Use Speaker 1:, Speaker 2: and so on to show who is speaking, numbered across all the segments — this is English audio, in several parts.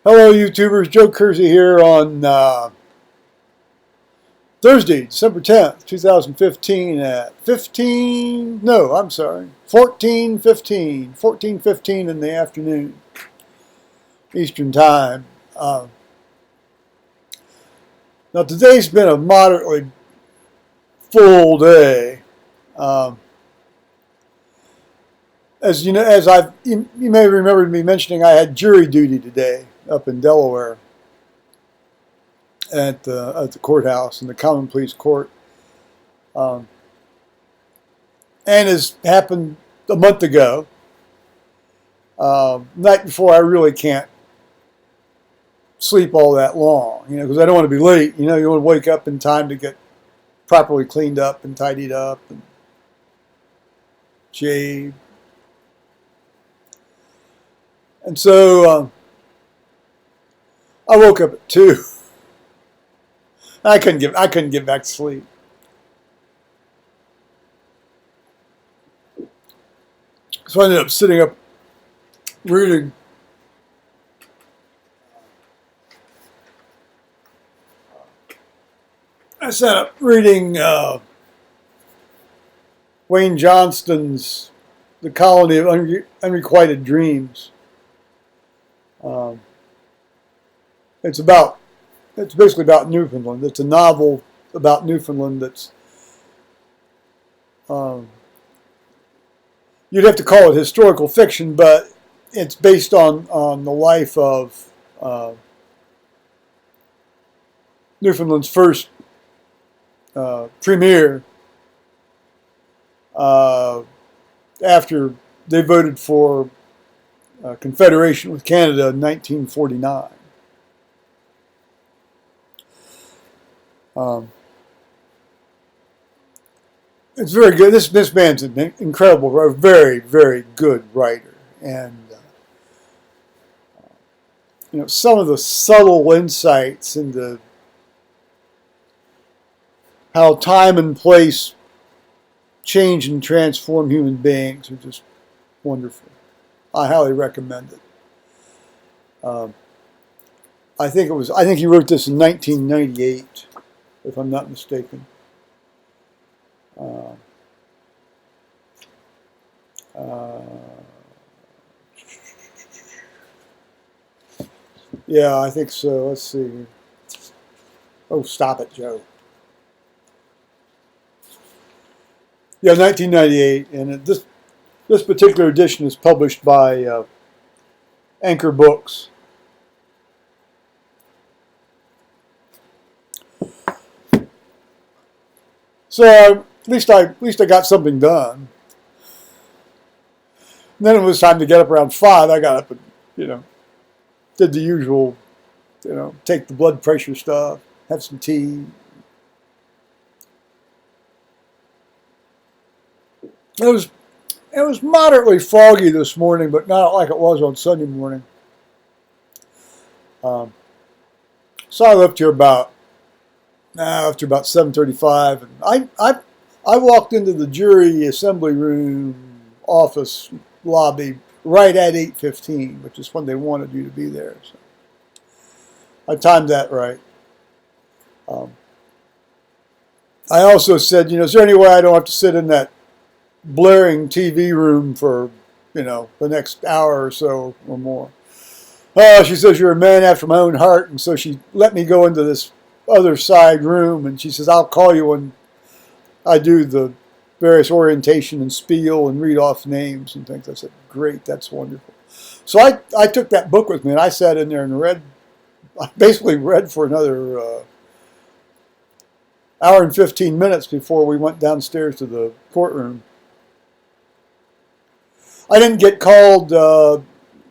Speaker 1: Hello, YouTubers. Joe Kersey here on Thursday, December 10th, 2015 at 14:15 in the afternoon, Eastern Time. Now, today's been a moderately full day. Um, as you know, you may remember me mentioning, I had jury duty today up in Delaware at the courthouse in the Common Pleas Court. And as happened a month ago, night before, I really can't sleep all that long, because I don't want to be late. You want to wake up in time to get properly cleaned up and tidied up and shaved. And so I woke up at 2. I couldn't get back to sleep. So I ended up sitting up reading Wayne Johnston's The Colony of Unrequited Dreams. It's basically about Newfoundland. It's a novel about Newfoundland that's you'd have to call it historical fiction, but it's based on the life of Newfoundland's first premier after they voted for Confederation with Canada in 1949. It's very good. This man's an incredible, very, very good writer, and some of the subtle insights into how time and place change and transform human beings are just wonderful. I highly recommend it. I think he wrote this in 1998, if I'm not mistaken. Yeah, I think so. Let's see. Oh, stop it, Joe. Yeah, 1998, and this particular edition is published by Anchor Books. So at least I got something done. And then it was time to get up around 5. I got up and did the usual, take the blood pressure stuff, have some tea. It was moderately foggy this morning, but not like it was on Sunday morning. So I left here after about 7:35, and I walked into the jury assembly room office lobby right at 8:15, which is when they wanted you to be there. So I timed that right. I also said, is there any way I don't have to sit in that blaring TV room for, the next hour or so or more? She says, you're a man after my own heart, and so she let me go into this other side room, and she says, I'll call you when I do the various orientation and spiel and read off names and things. I said, great, that's wonderful. So I took that book with me, and I sat in there and I basically read for another hour and 15 minutes before we went downstairs to the courtroom. I didn't get called,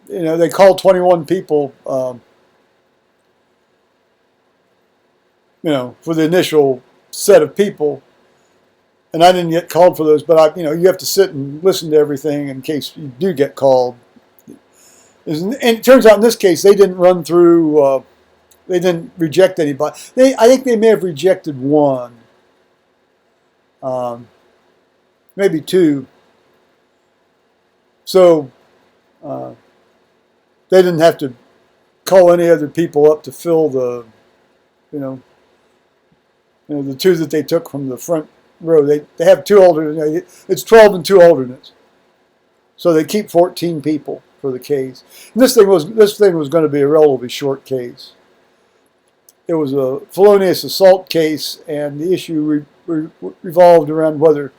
Speaker 1: they called 21 people, for the initial set of people. And I didn't get called for those, but you have to sit and listen to everything in case you do get called. And it turns out in this case, they didn't run through, they didn't reject anybody. I think they may have rejected one, maybe 2. So they didn't have to call any other people up to fill the, you know, the two that they took from the front row. They have two alternates. It's 12 and two alternates. So they keep 14 people for the case. And this thing was going to be a relatively short case. It was a felonious assault case, and the issue revolved around whether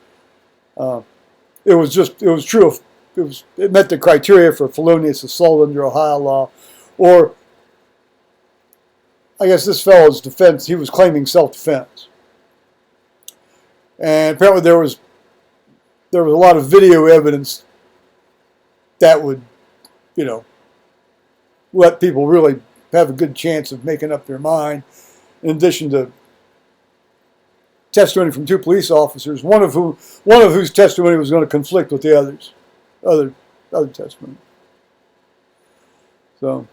Speaker 1: it met the criteria for felonious assault under Ohio law, or I guess this fellow's defense, he was claiming self-defense. And apparently there was a lot of video evidence that would, you know, let people really have a good chance of making up their mind, in addition to testimony from two police officers, one of whose testimony was going to conflict with the other testimony. So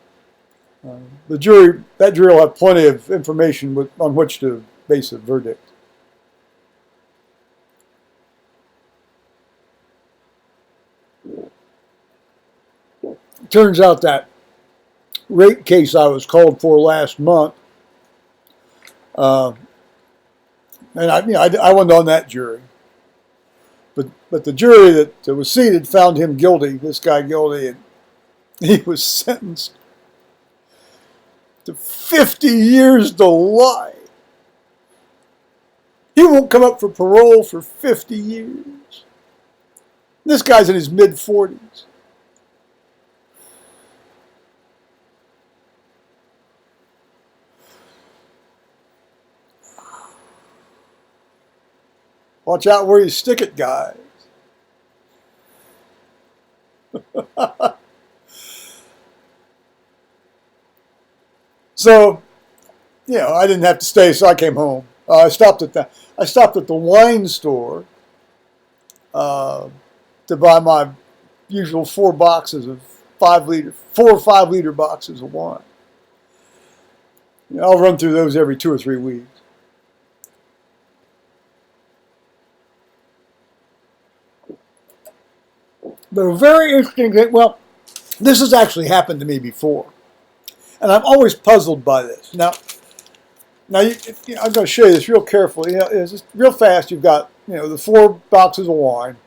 Speaker 1: that jury will have plenty of information on which to base a verdict. Turns out that rape case I was called for last month, and I wasn't on that jury, but the jury that was seated found him guilty, this guy guilty, and he was sentenced to 50 years to life. He won't come up for parole for 50 years. This guy's in his mid-40s. Watch out where you stick it, guys. So, I didn't have to stay, so I came home. I stopped at the wine store to buy my usual 4 or 5 liter boxes of wine. I'll run through those every 2 or 3 weeks. But a very interesting thing, well, this has actually happened to me before. And I'm always puzzled by this. Now I'm going to show you this real carefully. It's just real fast. You've got, the 4 boxes of wine.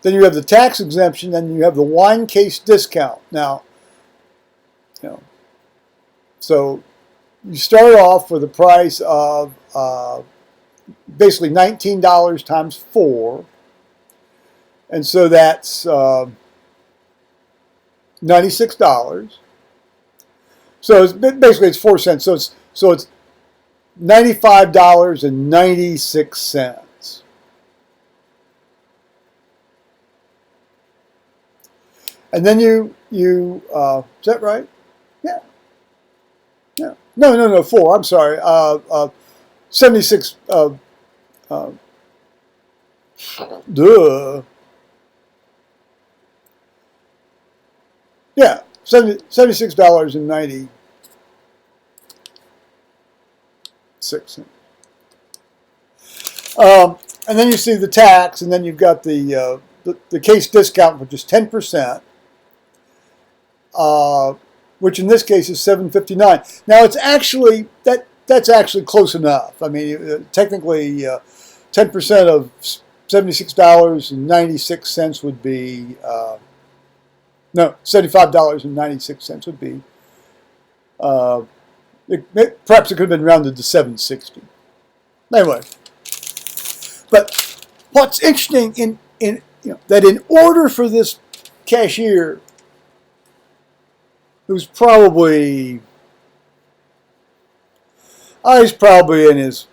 Speaker 1: Then you have the tax exemption, then you have the wine case discount. Now, so you start off with a price of basically $19 times 4. And so that's $96. So it's 4 cents. So it's $95.96. And then you is that right? Yeah. No, 4. I'm sorry. 76. Duh. Yeah, $76.96. And then you see the tax, and then you've got the case discount, which is 10%, which in this case is $7.59. Now it's actually that's actually close enough. I mean, technically, 10% of $76.96 would be. No, $75.96 would be. Perhaps it could have been rounded to $7.60. Anyway, but what's interesting that in order for this cashier, who's probably he's probably in his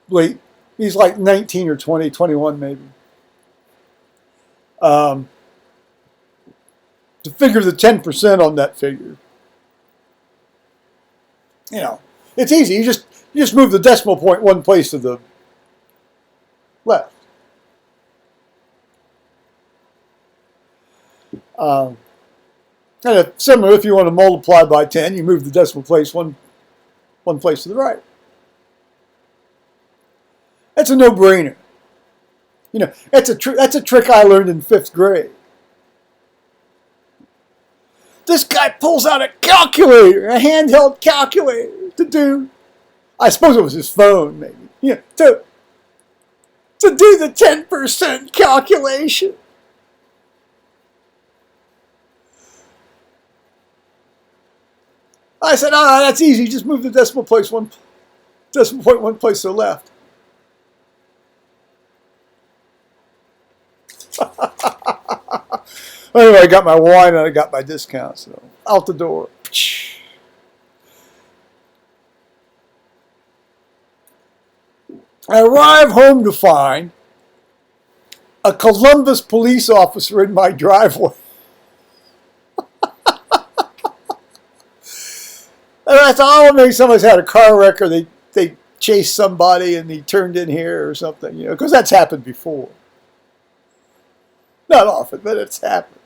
Speaker 1: late, he's like 19 or 20, 21 maybe. To figure the 10% on that figure, it's easy. You just move the decimal point one place to the left. And similar, if you want to multiply by 10, you move the decimal place one place to the right. That's a no-brainer. That's a trick I learned in 5th grade. This guy pulls out a calculator, a handheld calculator to do, I suppose it was his phone maybe, to do the 10% calculation. I said, oh, that's easy. Just move the decimal point one place to the left. Anyway, I got my wine and I got my discount, so out the door. I arrive home to find a Columbus police officer in my driveway. And I thought, oh, maybe somebody's had a car wreck or they chased somebody and he turned in here or something, because that's happened before. Not often, but it's happened.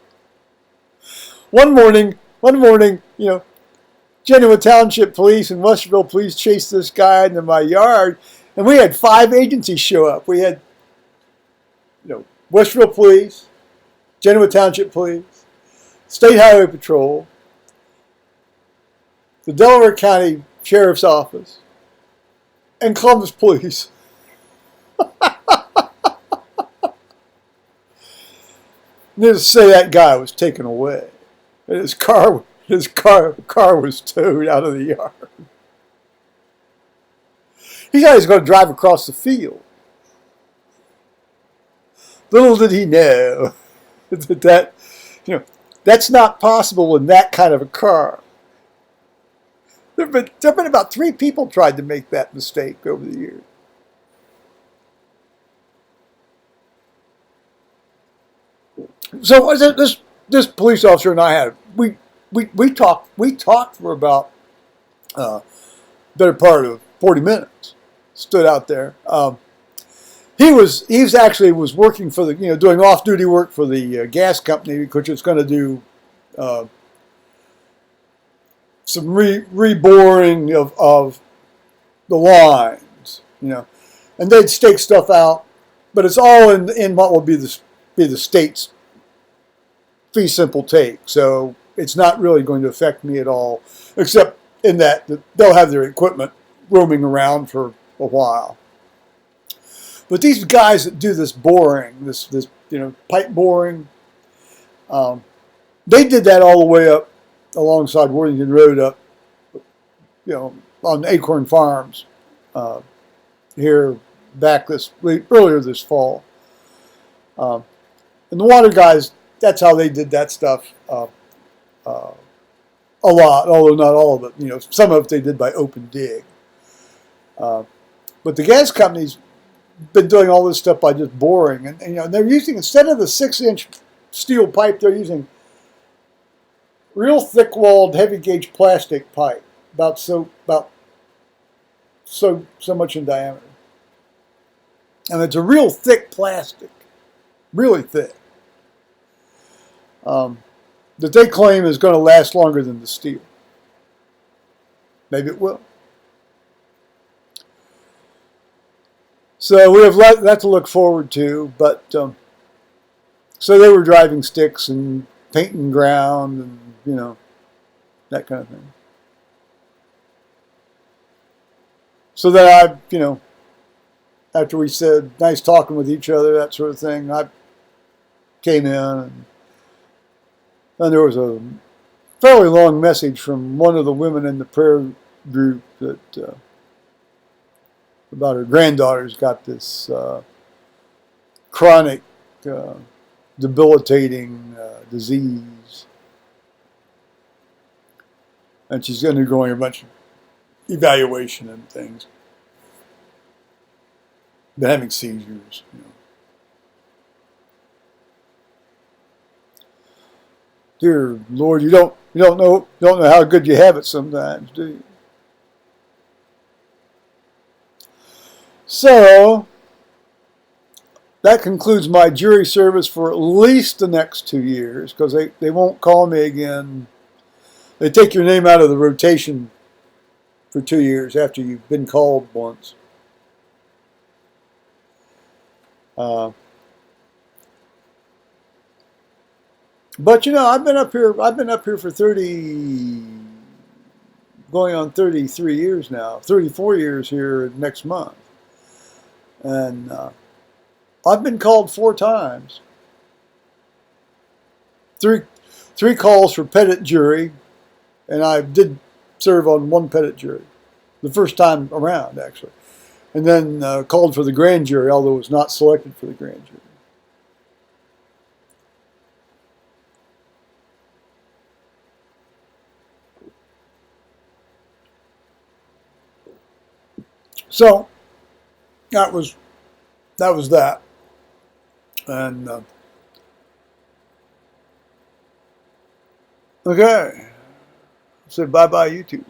Speaker 1: One morning, Genoa Township Police and Westerville Police chased this guy into my yard, and we had 5 agencies show up. We had, Westerville Police, Genoa Township Police, State Highway Patrol, the Delaware County Sheriff's Office, and Columbus Police. Needless to say, that guy was taken away. And his car was towed out of the yard. He thought he was going to drive across the field. Little did he know that that's not possible in that kind of a car. There have been about 3 people tried to make that mistake over the years. So this police officer and I we talked for about better part of 40 minutes. Stood out there. He was working for the doing off duty work for the gas company, which is going to do some reboring of the lines, and they'd stake stuff out, but it's all in what will be the state's fee simple take, so it's not really going to affect me at all, except in that they'll have their equipment roaming around for a while. But these guys that do this boring, this pipe boring, they did that all the way up alongside Worthington Road up, on Acorn Farms here earlier this fall. And the water guys, that's how they did that stuff a lot, although not all of it. Some of it they did by open dig. But the gas companies been doing all this stuff by just boring, and they're using, instead of the 6-inch steel pipe, they're using real thick-walled, heavy-gauge plastic pipe, about so much in diameter, and it's a real thick plastic, really thick. That they claim is going to last longer than the steel. Maybe it will. So we have that to look forward to, but so they were driving sticks and painting ground and, that kind of thing. So then after we said nice talking with each other, that sort of thing, I came in and there was a fairly long message from one of the women in the prayer group that about her granddaughter's got this chronic, debilitating disease, and she's undergoing a bunch of evaluation and things. Been having seizures. Dear Lord, you don't know how good you have it sometimes, do you? So that concludes my jury service for at least the next 2 years, because they won't call me again. They take your name out of the rotation for 2 years after you've been called once. But you know, I've been up here. I've been up here for 30, going on 33 years now. 34 years here next month, and I've been called 4 times. Three, three calls for petit jury, and I did serve on one petit jury, the first time around actually, and then called for the grand jury, although it was not selected for the grand jury. So that was that, and okay, I said bye bye YouTube.